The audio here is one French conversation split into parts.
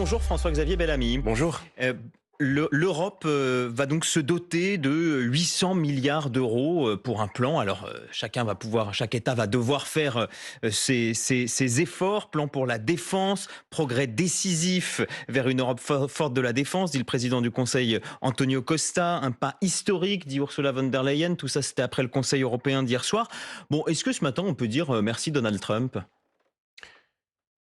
Bonjour François-Xavier Bellamy. Bonjour. L'Europe va donc se doter de 800 milliards d'euros pour un plan. Alors chaque État va devoir faire ses efforts. Plan pour la défense, progrès décisif vers une Europe forte de la défense, dit le président du Conseil Antonio Costa. Un pas historique, dit Ursula von der Leyen. Tout ça, c'était après le Conseil européen d'hier soir. Bon, est-ce que ce matin, on peut dire merci Donald Trump ?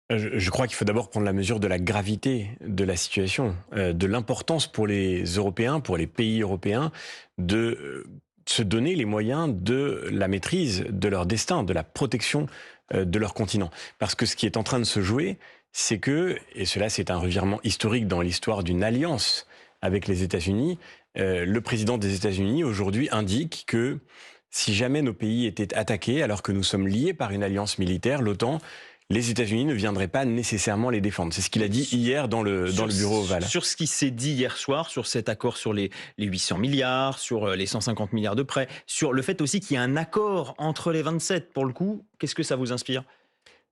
Je crois qu'il faut d'abord prendre la mesure de la gravité de la situation, de l'importance pour les Européens, pour les pays européens, de se donner les moyens de la maîtrise de leur destin, de la protection de leur continent. Parce que ce qui est en train de se jouer, c'est que, et cela c'est un revirement historique dans l'histoire d'une alliance avec les États-Unis, le président des États-Unis aujourd'hui indique que si jamais nos pays étaient attaqués, alors que nous sommes liés par une alliance militaire, l'OTAN, les États-Unis ne viendraient pas nécessairement les défendre. C'est ce qu'il a dit hier dans le bureau ovale. Sur ce qui s'est dit hier soir, sur cet accord sur les 800 milliards, sur les 150 milliards de prêts, sur le fait aussi qu'il y a un accord entre les 27, pour le coup, qu'est-ce que ça vous inspire ?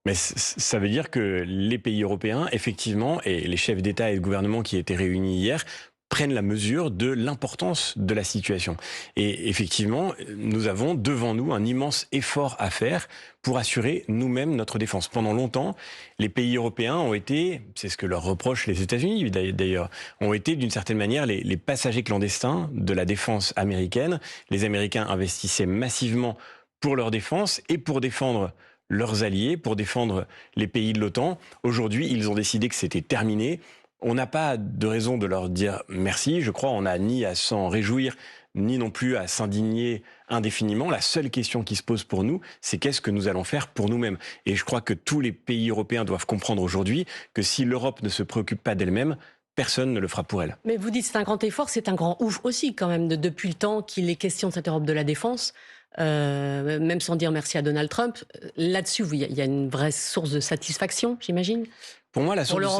Mais ça veut dire que les pays européens, effectivement, et les chefs d'État et de gouvernement qui étaient réunis hier, prennent la mesure de l'importance de la situation. Et effectivement, nous avons devant nous un immense effort à faire pour assurer nous-mêmes notre défense. Pendant longtemps, les pays européens ont été, c'est ce que leur reprochent les États-Unis d'ailleurs, ont été d'une certaine manière les passagers clandestins de la défense américaine. Les Américains investissaient massivement pour leur défense et pour défendre leurs alliés, pour défendre les pays de l'OTAN. Aujourd'hui, ils ont décidé que c'était terminé. On n'a pas de raison de leur dire merci. Je crois on n'a ni à s'en réjouir, ni non plus à s'indigner indéfiniment. La seule question qui se pose pour nous, c'est qu'est-ce que nous allons faire pour nous-mêmes. Et je crois que tous les pays européens doivent comprendre aujourd'hui que si l'Europe ne se préoccupe pas d'elle-même, personne ne le fera pour elle. Mais vous dites c'est un grand effort, c'est un grand ouf aussi quand même, depuis le temps qu'il est question de cette Europe de la défense. Même sans dire merci à Donald Trump, là-dessus, il y a une vraie source de satisfaction, j'imagine. Pour moi, la source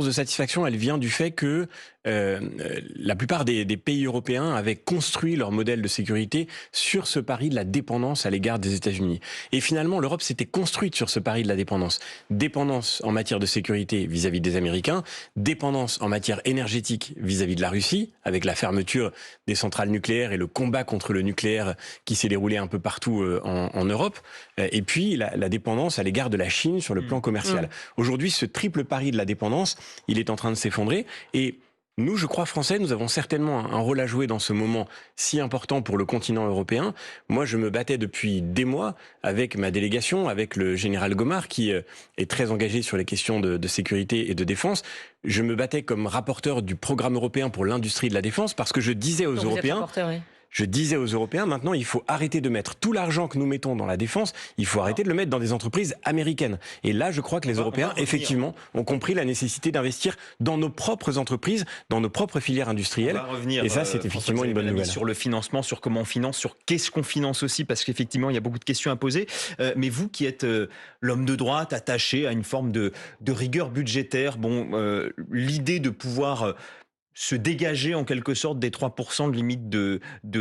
de satisfaction, elle vient du fait que la plupart des pays européens avaient construit leur modèle de sécurité sur ce pari de la dépendance à l'égard des États-Unis. Et finalement, l'Europe s'était construite sur ce pari de la dépendance. Dépendance en matière de sécurité vis-à-vis des Américains, dépendance en matière énergétique vis-à-vis de la Russie, avec la fermeture des centrales nucléaires et le combat contre le nucléaire qui s'est déroulé un peu partout en Europe, et puis la dépendance à l'égard de la Chine sur le plan commercial. Aujourd'hui, ce triple pari de la dépendance, il est en train de s'effondrer et nous, je crois, Français, nous avons certainement un rôle à jouer dans ce moment si important pour le continent européen. Moi, je me battais depuis des mois avec ma délégation, avec le général Gomard, qui est très engagé sur les questions de sécurité et de défense. Je me battais comme rapporteur du programme européen pour l'industrie de la défense parce que je disais aux Européens... Je disais aux Européens, maintenant, il faut arrêter de mettre tout l'argent que nous mettons dans la défense, il faut arrêter de le mettre dans des entreprises américaines. Et là, je crois que les Européens, effectivement, ont compris la nécessité d'investir dans nos propres entreprises, dans nos propres filières industrielles. Et ça, c'est effectivement une bonne nouvelle. Sur le financement, sur comment on finance, sur qu'est-ce qu'on finance aussi, parce qu'effectivement, il y a beaucoup de questions à poser. Mais vous qui êtes l'homme de droite, attaché à une forme de rigueur budgétaire, l'idée de pouvoir... se dégager en quelque sorte des 3% de limite de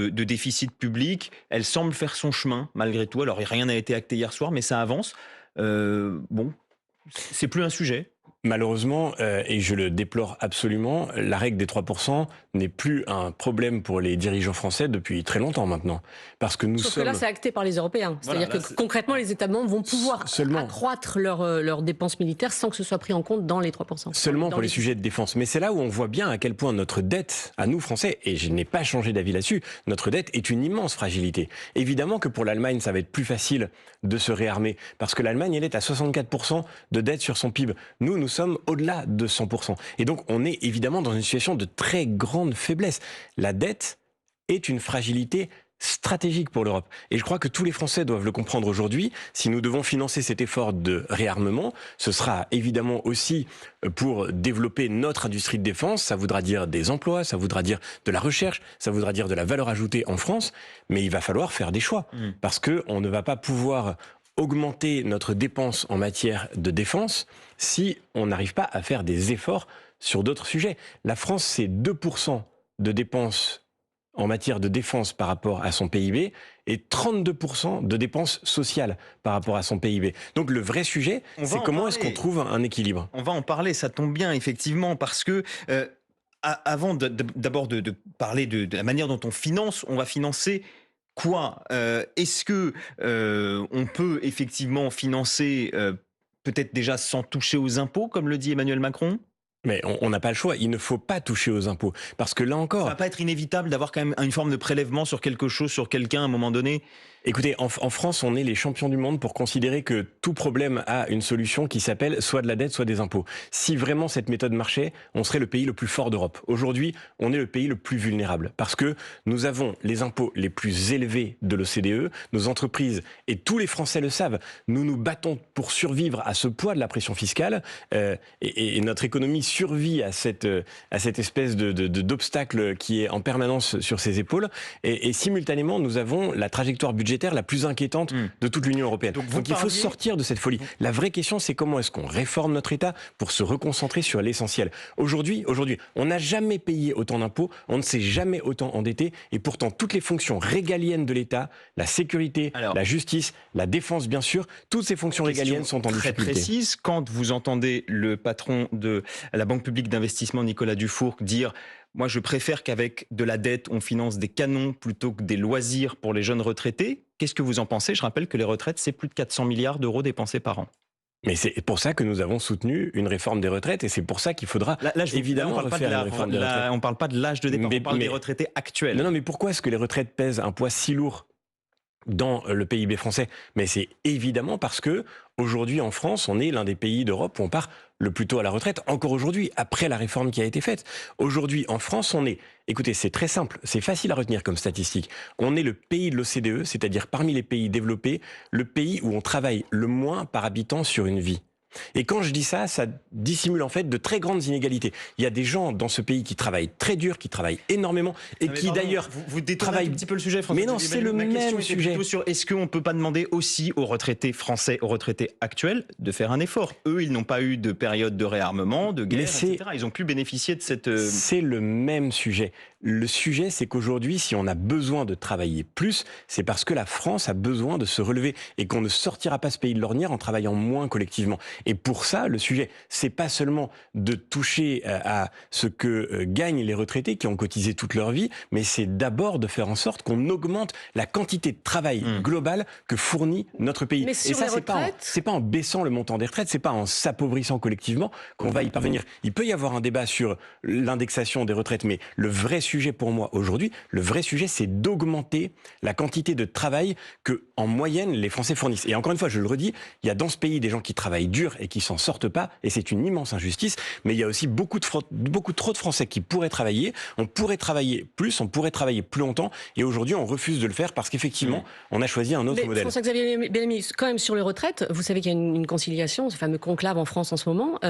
déficit public, elle semble faire son chemin malgré tout. Alors rien n'a été acté hier soir, mais ça avance. C'est plus un sujet. Malheureusement, et je le déplore absolument, la règle des 3% n'est plus un problème pour les dirigeants français depuis très longtemps maintenant. Parce que Sauf que là, c'est acté par les Européens. C'est-à-dire que concrètement, les États membres vont pouvoir accroître leurs dépenses militaires sans que ce soit pris en compte dans les 3%. Seulement pour les sujets de défense. Mais c'est là où on voit bien à quel point notre dette, à nous Français, et je n'ai pas changé d'avis là-dessus, notre dette est une immense fragilité. Évidemment que pour l'Allemagne, ça va être plus facile de se réarmer. Parce que l'Allemagne, elle est à 64% de dette sur son PIB. Nous sommes au-delà de 100%. Et donc, on est évidemment dans une situation de très grande faiblesse. La dette est une fragilité stratégique pour l'Europe. Et je crois que tous les Français doivent le comprendre aujourd'hui. Si nous devons financer cet effort de réarmement, ce sera évidemment aussi pour développer notre industrie de défense. Ça voudra dire des emplois, ça voudra dire de la recherche, ça voudra dire de la valeur ajoutée en France. Mais il va falloir faire des choix. Parce qu'on ne va pas pouvoir augmenter notre dépense en matière de défense si on n'arrive pas à faire des efforts sur d'autres sujets. La France, c'est 2% de dépenses en matière de défense par rapport à son PIB et 32% de dépenses sociales par rapport à son PIB. Donc le vrai sujet, c'est comment est-ce qu'on trouve un équilibre. On va en parler, ça tombe bien effectivement, parce que avant d'abord de parler de la manière dont on finance, on va financer quoi? Est-ce que on peut effectivement financer peut-être déjà sans toucher aux impôts, comme le dit Emmanuel Macron? Mais on n'a pas le choix, il ne faut pas toucher aux impôts. Parce que là Ça encore... va pas être inévitable d'avoir quand même une forme de prélèvement sur quelque chose, sur quelqu'un à un moment donné? Écoutez, en France, on est les champions du monde pour considérer que tout problème a une solution qui s'appelle soit de la dette, soit des impôts. Si vraiment cette méthode marchait, on serait le pays le plus fort d'Europe. Aujourd'hui, on est le pays le plus vulnérable parce que nous avons les impôts les plus élevés de l'OCDE, nos entreprises, et tous les Français le savent, nous nous battons pour survivre à ce poids de la pression fiscale et notre économie survit à cette espèce d'obstacle qui est en permanence sur ses épaules. Et simultanément, nous avons la trajectoire budgétaire la plus inquiétante de toute l'Union européenne. Donc il faut sortir de cette folie. La vraie question, c'est comment est-ce qu'on réforme notre État pour se reconcentrer sur l'essentiel. Aujourd'hui, on n'a jamais payé autant d'impôts, on ne s'est jamais autant endetté, et pourtant toutes les fonctions régaliennes de l'État, la sécurité, la justice, la défense bien sûr, toutes ces fonctions régaliennes sont en difficulté. Très précise, quand vous entendez le patron de la Banque publique d'investissement, Nicolas Dufourcq, dire: moi, je préfère qu'avec de la dette, on finance des canons plutôt que des loisirs pour les jeunes retraités. Qu'est-ce que vous en pensez? Je rappelle que les retraites, c'est plus de 400 milliards d'euros dépensés par an. Mais c'est pour ça que nous avons soutenu une réforme des retraites et c'est pour ça qu'il faudra évidemment refaire une réforme des retraites. On ne parle pas de l'âge de départ, on parle des retraités actuels. Non, mais pourquoi est-ce que les retraites pèsent un poids si lourd dans le PIB français? Mais c'est évidemment parce que aujourd'hui en France, on est l'un des pays d'Europe où on part le plus tôt à la retraite, encore aujourd'hui, après la réforme qui a été faite. Aujourd'hui en France, on est, écoutez, c'est très simple, c'est facile à retenir comme statistique, on est le pays de l'OCDE, c'est-à-dire parmi les pays développés, le pays où on travaille le moins par habitant sur une vie. Et quand je dis ça, ça dissimule en fait de très grandes inégalités. Il y a des gens dans ce pays qui travaillent très dur, qui travaillent énormément et qui d'ailleurs vous détournez un petit peu le sujet, François. Mais non, c'est le même sujet. Est-ce qu'on ne peut pas demander aussi aux retraités français, aux retraités actuels, de faire un effort? Eux, ils n'ont pas eu de période de réarmement, de guerre, etc. Ils ont pu bénéficier de cette... C'est le même sujet. Le sujet, c'est qu'aujourd'hui, si on a besoin de travailler plus, c'est parce que la France a besoin de se relever et qu'on ne sortira pas ce pays de l'ornière en travaillant moins collectivement. Et pour ça, le sujet, c'est pas seulement de toucher à ce que gagnent les retraités qui ont cotisé toute leur vie, mais c'est d'abord de faire en sorte qu'on augmente la quantité de travail globale que fournit notre pays. Mais et ça, c'est pas en baissant le montant des retraites, c'est pas en s'appauvrissant collectivement qu'on va y parvenir. Il peut y avoir un débat sur l'indexation des retraites, mais le vrai sujet pour moi aujourd'hui, le vrai sujet, c'est d'augmenter la quantité de travail que, en moyenne, les Français fournissent. Et encore une fois, je le redis, il y a dans ce pays des gens qui travaillent dur et qui s'en sortent pas, et c'est une immense injustice, mais il y a aussi beaucoup trop de Français qui pourraient travailler, on pourrait travailler plus, on pourrait travailler plus longtemps, et aujourd'hui on refuse de le faire parce qu'effectivement on a choisi un autre modèle. François-Xavier Bellamy, quand même sur les retraites, vous savez qu'il y a une conciliation, ce fameux conclave en France en ce moment,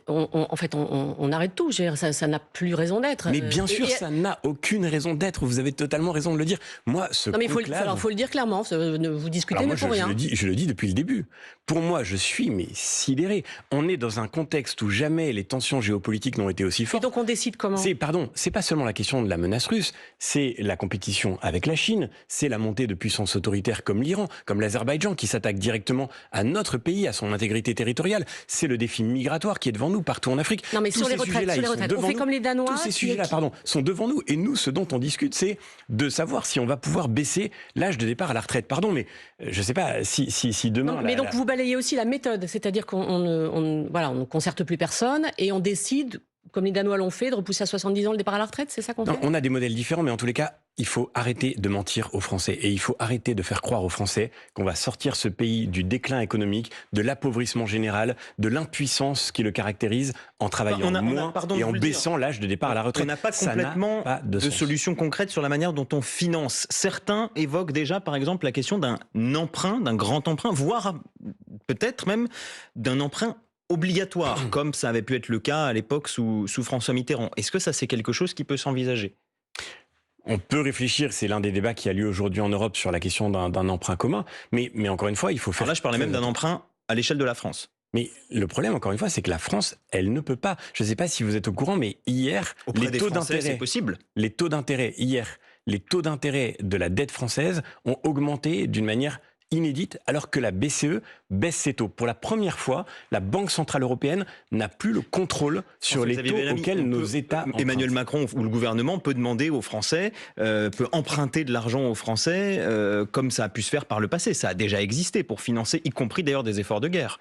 on arrête tout, je veux dire, ça n'a plus raison d'être. Mais bien sûr, ça n'a aucune raison d'être, vous avez totalement raison de le dire. Moi, ce non mais conclave... il faut le dire clairement, vous discutez mais pour rien. Je le dis depuis le début. Pour moi, je suis sidéré. On est dans un contexte où jamais les tensions géopolitiques n'ont été aussi fortes. Et donc on décide comment? C'est pas seulement la question de la menace russe, c'est la compétition avec la Chine, c'est la montée de puissances autoritaires comme l'Iran, comme l'Azerbaïdjan qui s'attaque directement à notre pays, à son intégrité territoriale. C'est le défi migratoire qui est devant nous partout en Afrique. Non mais sur les retraites, on fait comme les Danois. Tous ces sujets-là, sont devant nous. Et nous, ce dont on discute, c'est de savoir si on va pouvoir baisser l'âge de départ à la retraite. Pardon, mais je sais pas si demain... Non, mais donc vous balayez aussi la méthode, c'est-à-dire qu'on ne concerte plus personne et on décide, comme les Danois l'ont fait, de repousser à 70 ans le départ à la retraite, c'est ça qu'on fait? On a des modèles différents, mais en tous les cas, il faut arrêter de mentir aux Français et il faut arrêter de faire croire aux Français qu'on va sortir ce pays du déclin économique, de l'appauvrissement général, de l'impuissance qui le caractérise en travaillant moins et en baissant l'âge de départ à la retraite. On n'a pas complètement de solution concrète sur la manière dont on finance. Certains évoquent déjà, par exemple, la question d'un emprunt, d'un grand emprunt, voire peut-être même d'un emprunt obligatoire, comme ça avait pu être le cas à l'époque sous François Mitterrand. Est-ce que ça, c'est quelque chose qui peut s'envisager? On peut réfléchir, c'est l'un des débats qui a lieu aujourd'hui en Europe sur la question d'un emprunt commun, mais encore une fois, il faut faire... Alors là, je parlais même d'un emprunt à l'échelle de la France. Mais le problème, encore une fois, c'est que la France, elle ne peut pas. Je ne sais pas si vous êtes au courant, mais hier, les taux d'intérêt, c'est possible. Les taux d'intérêt hier, les taux d'intérêt de la dette française ont augmenté d'une manière inédite, alors que la BCE baisse ses taux. Pour la première fois, la Banque Centrale Européenne n'a plus le contrôle sur les taux auxquels nos États empruntent. Emmanuel Macron ou le gouvernement peut demander aux Français, peut emprunter de l'argent aux Français, comme ça a pu se faire par le passé. Ça a déjà existé pour financer, y compris d'ailleurs des efforts de guerre.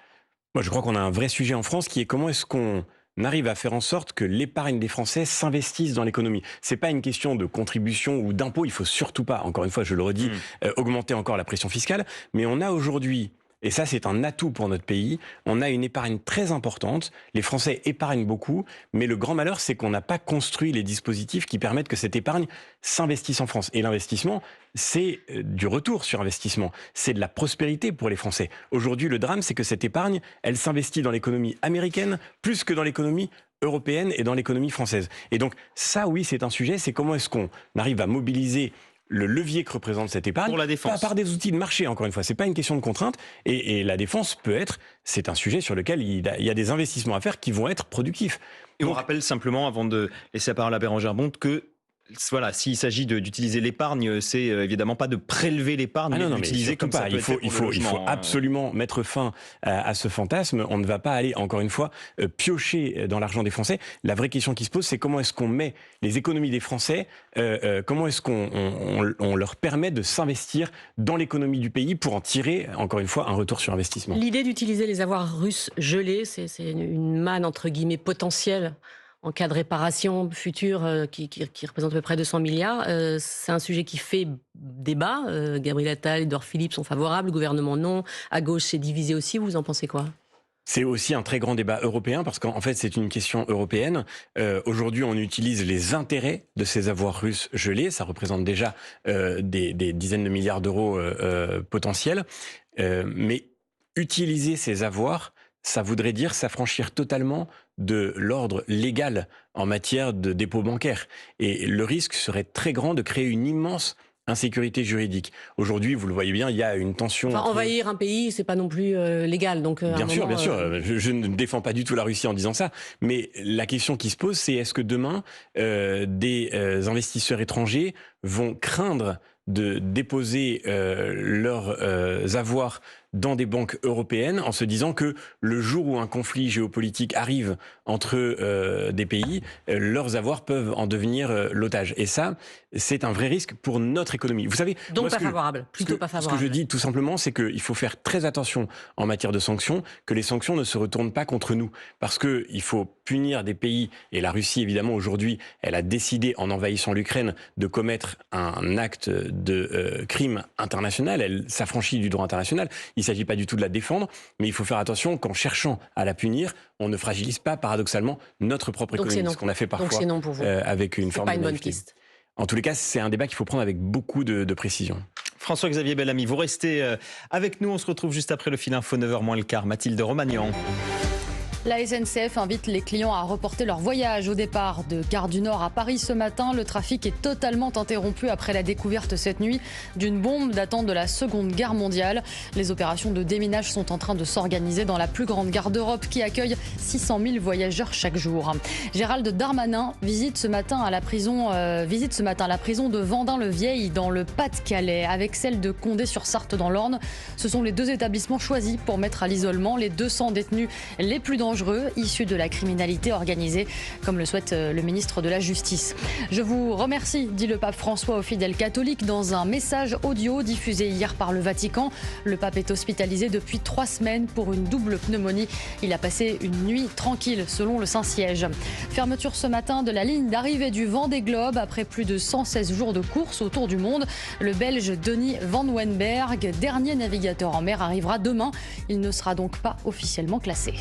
Moi, je crois qu'on a un vrai sujet en France qui est comment est-ce qu'on arrive à faire en sorte que l'épargne des Français s'investisse dans l'économie. C'est pas une question de contribution ou d'impôt. Il faut surtout pas, encore une fois, je le redis, augmenter encore la pression fiscale. Mais on a aujourd'hui, et ça c'est un atout pour notre pays, on a une épargne très importante. Les Français épargnent beaucoup, mais le grand malheur, c'est qu'on n'a pas construit les dispositifs qui permettent que cette épargne s'investisse en France. Et l'investissement, c'est du retour sur investissement. C'est de la prospérité pour les Français. Aujourd'hui, le drame, c'est que cette épargne, elle s'investit dans l'économie américaine plus que dans l'économie européenne et dans l'économie française. Et donc, ça, oui, c'est un sujet. C'est comment est-ce qu'on arrive à mobiliser le levier que représente cette épargne pour la défense. Pas par des outils de marché, encore une fois. C'est pas une question de contrainte. Et la défense peut être, c'est un sujet sur lequel il y a des investissements à faire qui vont être productifs. Et on rappelle simplement, avant de laisser la parole à Bérangère Bonte, que voilà, s'il s'agit d'utiliser l'épargne, c'est évidemment pas de prélever l'épargne, mais d'utiliser comme ça. Il faut absolument mettre fin à ce fantasme. On ne va pas aller, encore une fois, piocher dans l'argent des Français. La vraie question qui se pose, c'est comment est-ce qu'on met les économies des Français, comment est-ce qu'on leur permet de s'investir dans l'économie du pays pour en tirer, encore une fois, un retour sur investissement. L'idée d'utiliser les avoirs russes gelés, c'est une manne, entre guillemets, potentielle en cas de réparation future qui représente à peu près 200 milliards. C'est un sujet qui fait débat. Gabriel Attal, Édouard Philippe sont favorables, le gouvernement non. À gauche, c'est divisé aussi. Vous en pensez quoi ? C'est aussi un très grand débat européen parce qu'en fait, c'est une question européenne. Aujourd'hui, on utilise les intérêts de ces avoirs russes gelés. Ça représente déjà des dizaines de milliards d'euros potentiels. Mais utiliser ces avoirs, ça voudrait dire s'affranchir totalement de l'ordre légal en matière de dépôt bancaire. Et le risque serait très grand de créer une immense insécurité juridique. Aujourd'hui, vous le voyez bien, il y a une tension. Enfin, envahir un pays, c'est pas non plus légal. Donc, bien sûr. Je ne défends pas du tout la Russie en disant ça. Mais la question qui se pose, c'est est-ce que demain, des investisseurs étrangers vont craindre de déposer leurs avoirs dans des banques européennes en se disant que le jour où un conflit géopolitique arrive entre des pays, leurs avoirs peuvent en devenir l'otage. Et ça, c'est un vrai risque pour notre économie. Vous savez, donc pas favorable, plutôt pas favorable. Ce que je dis tout simplement, c'est qu'il faut faire très attention en matière de sanctions, que les sanctions ne se retournent pas contre nous. Parce qu'il faut punir des pays, et la Russie évidemment aujourd'hui, elle a décidé en envahissant l'Ukraine de commettre un acte de crime international, elle s'affranchit du droit international. Il ne s'agit pas du tout de la défendre, mais il faut faire attention qu'en cherchant à la punir, on ne fragilise pas paradoxalement notre propre économie, ce qu'on a fait parfois avec une forme de naïveté. En tous les cas, c'est un débat qu'il faut prendre avec beaucoup de précision. François-Xavier Bellamy, vous restez avec nous, on se retrouve juste après le fil info 9h moins le quart. Mathilde Romagnan. La SNCF invite les clients à reporter leur voyage. Au départ de Gare du Nord à Paris ce matin, le trafic est totalement interrompu après la découverte cette nuit d'une bombe datant de la Seconde Guerre mondiale. Les opérations de déminage sont en train de s'organiser dans la plus grande gare d'Europe qui accueille 600 000 voyageurs chaque jour. Gérald Darmanin visite ce matin la prison de Vendin-le-Vieil dans le Pas-de-Calais avec celle de Condé-sur-Sarthe dans l'Orne. Ce sont les deux établissements choisis pour mettre à l'isolement les 200 détenus les plus dangereux issus de la criminalité organisée, comme le souhaite le ministre de la Justice. Je vous remercie, dit le pape François aux fidèles catholiques dans un message audio diffusé hier par le Vatican. Le pape est hospitalisé depuis 3 semaines pour une double pneumonie. Il a passé une nuit tranquille, selon le Saint-Siège. Fermeture ce matin de la ligne d'arrivée du Vendée Globe après plus de 116 jours de course autour du monde. Le Belge Denis Van Wenberg, dernier navigateur en mer, arrivera demain. Il ne sera donc pas officiellement classé.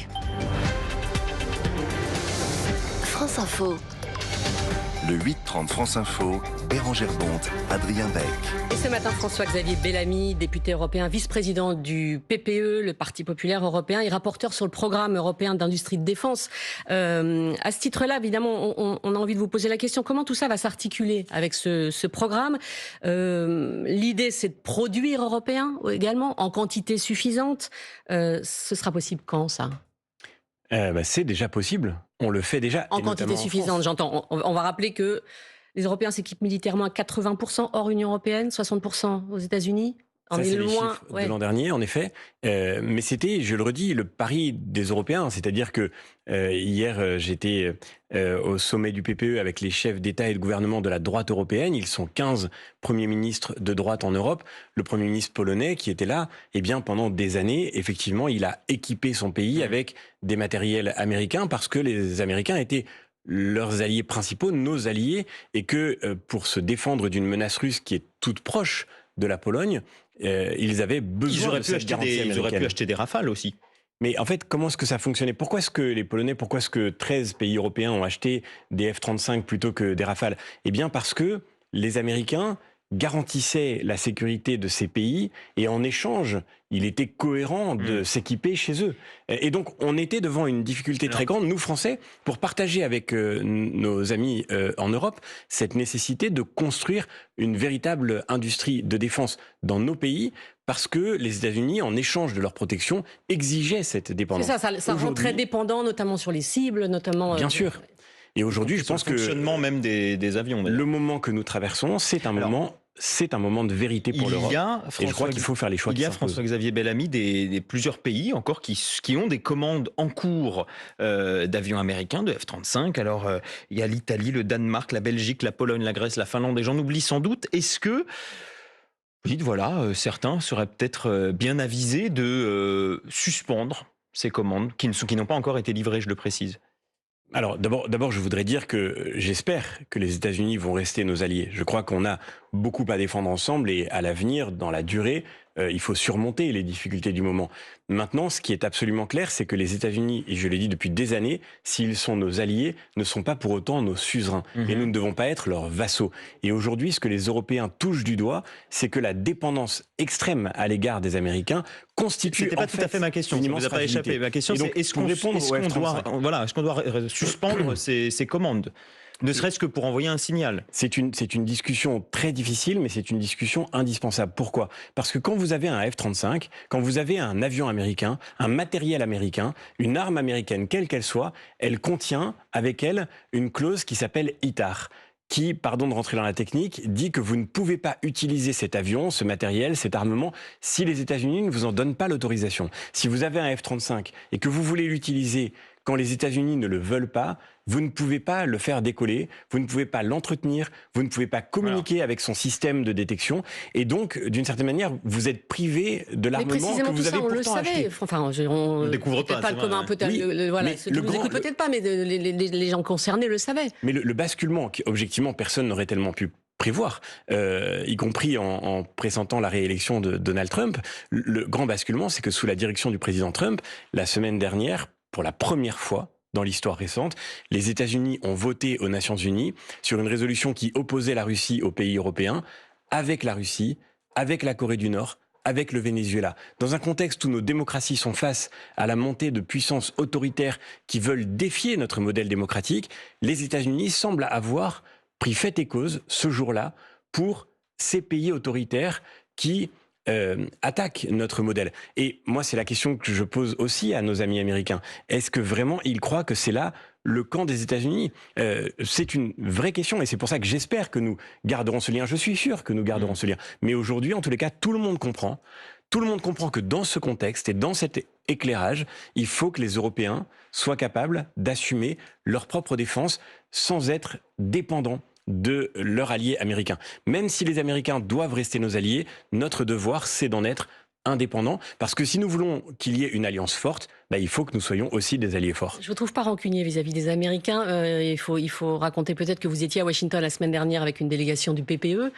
France Info. Le 8-30 France Info, Bérangère Bonte, Adrien Beck. Et ce matin, François-Xavier Bellamy, député européen, vice-président du PPE, le Parti populaire européen, et rapporteur sur le programme européen d'industrie de défense. À ce titre-là, évidemment, on a envie de vous poser la question, comment tout ça va s'articuler avec ce programme ? L'idée, c'est de produire européen également, en quantité suffisante. Ce sera possible quand, ça ? C'est déjà possible. On le fait déjà. En quantité suffisante, j'entends. On va rappeler que Les Européens s'équipent militairement à 80% hors Union européenne, 60% aux États-Unis. Ça, c'est les chiffres de l'an dernier, en effet. Mais c'était, je le redis, le pari des Européens. C'est-à-dire que hier, j'étais au sommet du PPE avec les chefs d'État et de gouvernement de la droite européenne. Ils sont 15 premiers ministres de droite en Europe. Le premier ministre polonais qui était là, eh bien, pendant des années, effectivement, il a équipé son pays avec des matériels américains parce que les Américains étaient leurs alliés principaux, nos alliés, et que pour se défendre d'une menace russe qui est toute proche de la Pologne, ils avaient besoin de cette garantie américaine. Ils auraient pu acheter des Rafales aussi. Mais en fait, comment est-ce que ça fonctionnait? Pourquoi est-ce que les Polonais, pourquoi est-ce que 13 pays européens ont acheté des F-35 plutôt que des Rafales? Eh bien parce que les Américains garantissaient la sécurité de ces pays et en échange, il était cohérent de s'équiper chez eux. Et donc, on était devant une difficulté très grande, nous Français, pour partager avec nos amis en Europe cette nécessité de construire une véritable industrie de défense dans nos pays parce que les États-Unis, en échange de leur protection, exigeaient cette dépendance. C'est ça rend très dépendant, notamment sur les cibles, notamment... Bien sûr. Et aujourd'hui, je pense que... Le fonctionnement même des avions. Le moment que nous traversons, c'est un moment de vérité pour l'Europe. Et je crois qu'il faut faire les choix qui s'imposent. François-Xavier Bellamy, plusieurs pays encore qui ont des commandes en cours d'avions américains, de F-35. Alors, il y a l'Italie, le Danemark, la Belgique, la Pologne, la Grèce, la Finlande, et j'en oublie sans doute. Est-ce que... Vous dites, voilà, certains seraient peut-être bien avisés de suspendre ces commandes qui n'ont pas encore été livrées, je le précise. Alors d'abord, je voudrais dire que j'espère que les États-Unis vont rester nos alliés. Je crois qu'on a beaucoup à défendre ensemble et à l'avenir, dans la durée, il faut surmonter les difficultés du moment. Maintenant, ce qui est absolument clair, c'est que les États-Unis, et je l'ai dit depuis des années, s'ils sont nos alliés, ne sont pas pour autant nos suzerains. Et nous ne devons pas être leurs vassaux. Et aujourd'hui, ce que les Européens touchent du doigt, c'est que la dépendance extrême à l'égard des Américains constitue... C'était pas tout à fait ma question, ça ne vous a pas échappé. Ma question, c'est est-ce qu'on doit suspendre ces commandes ? Ne serait-ce que pour envoyer un signal. C'est une discussion très difficile, mais c'est une discussion indispensable. Pourquoi? Parce que quand vous avez un F-35, quand vous avez un avion américain, un matériel américain, une arme américaine, quelle qu'elle soit, elle contient avec elle une clause qui s'appelle ITAR, qui, pardon de rentrer dans la technique, dit que vous ne pouvez pas utiliser cet avion, ce matériel, cet armement, si les États-Unis ne vous en donnent pas l'autorisation. Si vous avez un F-35 et que vous voulez l'utiliser quand les États-Unis ne le veulent pas, vous ne pouvez pas le faire décoller, vous ne pouvez pas l'entretenir, vous ne pouvez pas communiquer avec son système de détection, et donc, d'une certaine manière, vous êtes privé de l'armement que vous avez pourtant acheté. Enfin, on découvre pas le commun, peut-être. Oui, voilà, ceux qui nous écoutent peut-être pas, mais les gens concernés le savaient. Mais le basculement, objectivement, personne n'aurait tellement pu prévoir, y compris en pressentant la réélection de Donald Trump. Le grand basculement, c'est que sous la direction du président Trump, la semaine dernière, pour la première fois dans l'histoire récente, les États-Unis ont voté aux Nations Unies sur une résolution qui opposait la Russie aux pays européens, avec la Russie, avec la Corée du Nord, avec le Venezuela. Dans un contexte où nos démocraties sont face à la montée de puissances autoritaires qui veulent défier notre modèle démocratique, les États-Unis semblent avoir pris fait et cause ce jour-là pour ces pays autoritaires qui attaquent notre modèle. Et moi, c'est la question que je pose aussi à nos amis américains. Est-ce que vraiment ils croient que c'est là le camp des États-Unis? C'est une vraie question et c'est pour ça que j'espère que nous garderons ce lien. Je suis sûr que nous garderons ce lien. Mais aujourd'hui, en tous les cas, tout le monde comprend que dans ce contexte et dans cet éclairage, il faut que les Européens soient capables d'assumer leur propre défense sans être dépendants de leurs alliés américains. Même si les Américains doivent rester nos alliés, notre devoir, c'est d'en être indépendants. Parce que si nous voulons qu'il y ait une alliance forte, il faut que nous soyons aussi des alliés forts. Je ne vous trouve pas rancunier vis-à-vis des Américains. Il faut raconter peut-être que vous étiez à Washington la semaine dernière avec une délégation du PPE,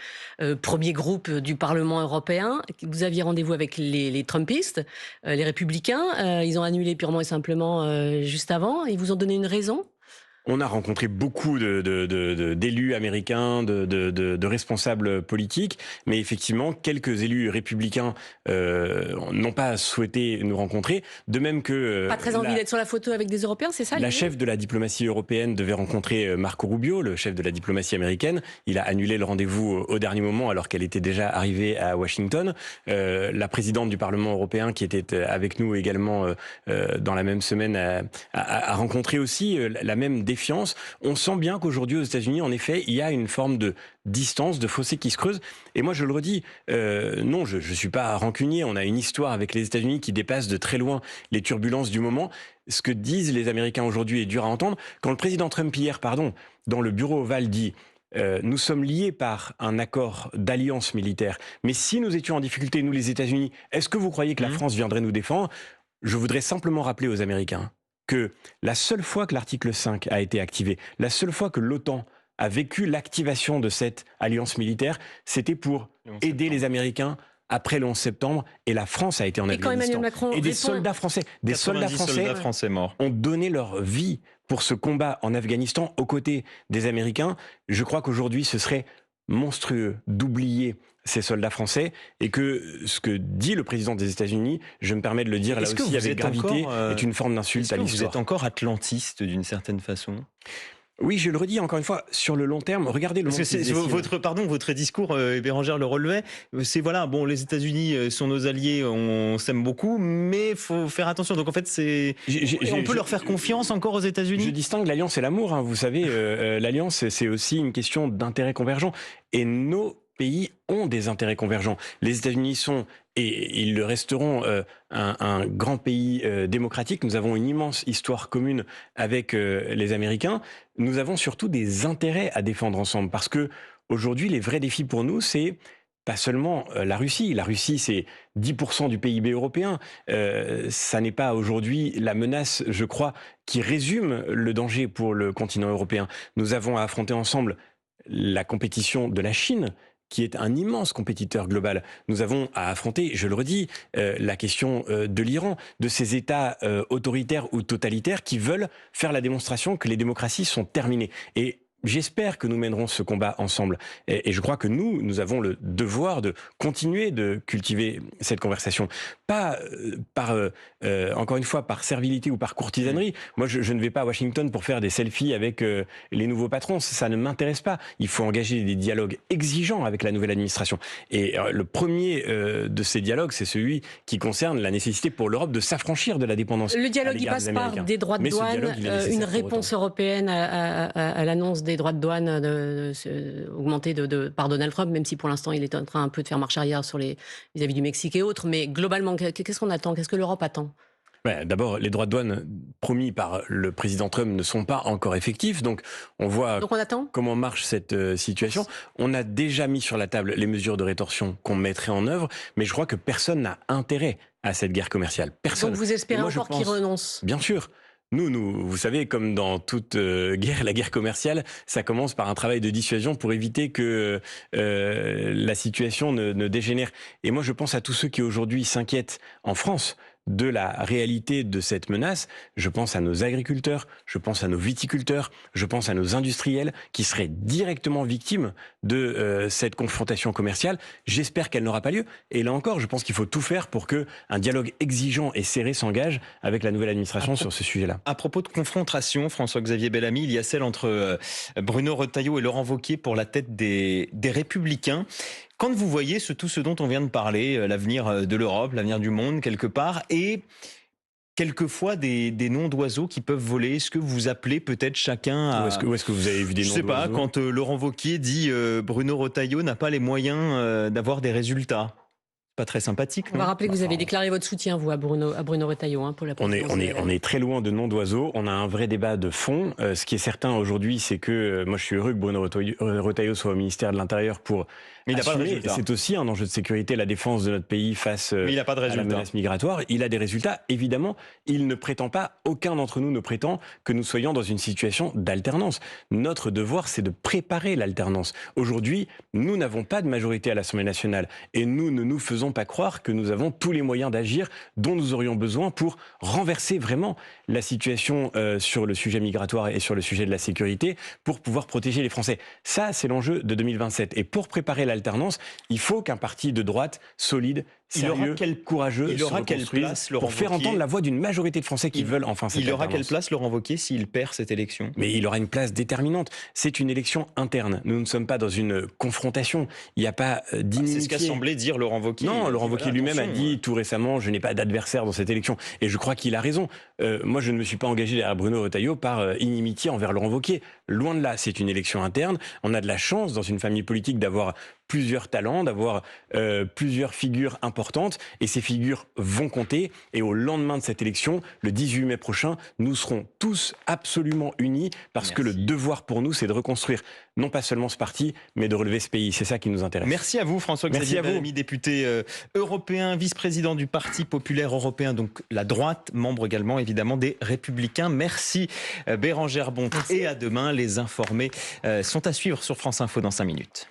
premier groupe du Parlement européen. Vous aviez rendez-vous avec les Trumpistes, les Républicains. Ils ont annulé purement et simplement juste avant. Ils vous ont donné une raison ? On a rencontré beaucoup d'élus américains, de responsables politiques, mais effectivement, quelques élus républicains n'ont pas souhaité nous rencontrer, de même que... Pas très envie d'être sur la photo avec des Européens, c'est ça? La chef de la diplomatie européenne devait rencontrer Marco Rubio, le chef de la diplomatie américaine. Il a annulé le rendez-vous au dernier moment alors qu'elle était déjà arrivée à Washington. La présidente du Parlement européen, qui était avec nous également dans la même semaine, a rencontré aussi la même défiance défiance. On sent bien qu'aujourd'hui aux États-Unis, en effet, il y a une forme de distance, de fossé qui se creuse. Et moi, je le redis, non, je suis pas rancunier. On a une histoire avec les États-Unis qui dépasse de très loin les turbulences du moment. Ce que disent les Américains aujourd'hui est dur à entendre. Quand le président Trump hier, dans le bureau ovale dit nous sommes liés par un accord d'alliance militaire, mais si nous étions en difficulté, nous les États-Unis, est-ce que vous croyez que la France viendrait nous défendre? Je voudrais simplement rappeler aux Américains que la seule fois que l'article 5 a été activé, la seule fois que l'OTAN a vécu l'activation de cette alliance militaire, c'était pour aider les Américains après le 11 septembre, et la France a été en Afghanistan. Et des soldats français, soldats français morts ont donné leur vie pour ce combat en Afghanistan aux côtés des Américains. Je crois qu'aujourd'hui, ce serait monstrueux d'oublier ces soldats français, et que ce que dit le président des États-Unis, je me permets de le dire là aussi avec gravité, est une forme d'insulte à l'histoire. Vous êtes encore atlantiste d'une certaine façon? Oui, je le redis encore une fois, sur le long terme, regardez le monde. Votre discours, Bérangère le relevait, c'est voilà, bon, les États-Unis sont nos alliés, on s'aime beaucoup, mais faut faire attention. Donc en fait, on peut leur faire confiance encore aux États-Unis. Je distingue l'alliance et l'amour. Hein. Vous savez, l'alliance, c'est aussi une question d'intérêts convergents. Et nos pays ont des intérêts convergents. Les États-Unis sont, et ils le resteront, un grand pays démocratique. Nous avons une immense histoire commune avec les Américains. Nous avons surtout des intérêts à défendre ensemble, parce que aujourd'hui, les vrais défis pour nous, c'est pas seulement la Russie. La Russie, c'est 10% du PIB européen. Ça n'est pas aujourd'hui la menace, je crois, qui résume le danger pour le continent européen. Nous avons à affronter ensemble la compétition de la Chine, qui est un immense compétiteur global. Nous avons à affronter, je le redis, la question de l'Iran, de ces États autoritaires ou totalitaires qui veulent faire la démonstration que les démocraties sont terminées. Et j'espère que nous mènerons ce combat ensemble. Et je crois que nous avons le devoir de continuer de cultiver cette conversation. Pas encore une fois, par servilité ou par courtisanerie. Moi, je ne vais pas à Washington pour faire des selfies avec les nouveaux patrons. Ça ne m'intéresse pas. Il faut engager des dialogues exigeants avec la nouvelle administration. Et le premier de ces dialogues, c'est celui qui concerne la nécessité pour l'Europe de s'affranchir de la dépendance. Le dialogue, il passe par des droits de douane, une réponse européenne à l'annonce des droits de douane augmentés par Donald Trump, même si pour l'instant il est en train un peu de faire marche arrière vis-à-vis du Mexique et autres. Mais globalement, qu'est-ce qu'on attend? Qu'est-ce que l'Europe attend? D'abord, les droits de douane promis par le président Trump ne sont pas encore effectifs. Donc on voit comment marche cette situation. On a déjà mis sur la table les mesures de rétorsion qu'on mettrait en œuvre, mais je crois que personne n'a intérêt à cette guerre commerciale. Personne. Donc vous espérez encore qu'ils renoncent? Bien sûr. Nous, vous savez, comme dans toute guerre, la guerre commerciale, ça commence par un travail de dissuasion pour éviter que la situation ne dégénère. Et moi, je pense à tous ceux qui aujourd'hui s'inquiètent en France de la réalité de cette menace. Je pense à nos agriculteurs, je pense à nos viticulteurs, je pense à nos industriels qui seraient directement victimes de cette confrontation commerciale. J'espère qu'elle n'aura pas lieu. Et là encore, je pense qu'il faut tout faire pour qu'un dialogue exigeant et serré s'engage avec la nouvelle administration sur ce sujet-là. À propos de confrontation, François-Xavier Bellamy, il y a celle entre Bruno Retailleau et Laurent Wauquiez pour la tête des Républicains. Quand vous voyez tout ce dont on vient de parler, l'avenir de l'Europe, l'avenir du monde quelque part, et quelquefois des noms d'oiseaux qui peuvent voler, est-ce que vous appelez peut-être chacun à... Où est-ce que vous avez vu des noms d'oiseaux? Je sais pas, quand Laurent Wauquiez dit Bruno Retailleau n'a pas les moyens d'avoir des résultats. Pas très sympathique. On va rappeler que vous avez déclaré votre soutien, vous, à Bruno Retailleau, pour la présidence. On est très loin de noms d'oiseaux. On a un vrai débat de fond. Ce qui est certain aujourd'hui, c'est que moi, je suis heureux que Bruno Retailleau soit au ministère de l'Intérieur pour. Mais il n'a pas de résultat. C'est aussi un enjeu de sécurité, la défense de notre pays face à la menace migratoire. Il a des résultats. Évidemment, il ne prétend pas, aucun d'entre nous ne prétend que nous soyons dans une situation d'alternance. Notre devoir, c'est de préparer l'alternance. Aujourd'hui, nous n'avons pas de majorité à l'Assemblée nationale et nous ne nous faisons pas croire que nous avons tous les moyens d'agir dont nous aurions besoin pour renverser vraiment la situation sur le sujet migratoire et sur le sujet de la sécurité pour pouvoir protéger les Français. Ça, c'est l'enjeu de 2027. Et pour préparer l'alternance, il faut qu'un parti de droite solide sérieux, courageux il aura se quelle reconstruisent place, Laurent pour faire Wauquiez entendre la voix d'une majorité de Français qui veulent enfin cette Il aura alternance. quelle place, Laurent Wauquiez, s'il perd cette élection? Mais il aura une place déterminante. C'est une élection interne. Nous ne sommes pas dans une confrontation. Il n'y a pas d'inimitié. C'est ce qu'a semblé dire Laurent Wauquiez. Non, Laurent Wauquiez lui-même a dit tout récemment, je n'ai pas d'adversaire dans cette élection. Et je crois qu'il a raison. Moi, je ne me suis pas engagé derrière Bruno Retailleau par inimitié envers Laurent Wauquiez. Loin de là, c'est une élection interne. On a de la chance dans une famille politique d'avoir plusieurs talents, d'avoir plusieurs figures importantes. Et ces figures vont compter. Et au lendemain de cette élection, le 18 mai prochain, nous serons tous absolument unis parce que le devoir pour nous, c'est de reconstruire non pas seulement ce parti, mais de relever ce pays. C'est ça qui nous intéresse. Merci à vous, François-Xavier Bellamy, député européen, vice-président du Parti populaire européen, donc la droite, membre également évidemment des Républicains. Merci Bérangère Bonte. Et à demain, les informés sont à suivre sur France Info dans 5 minutes.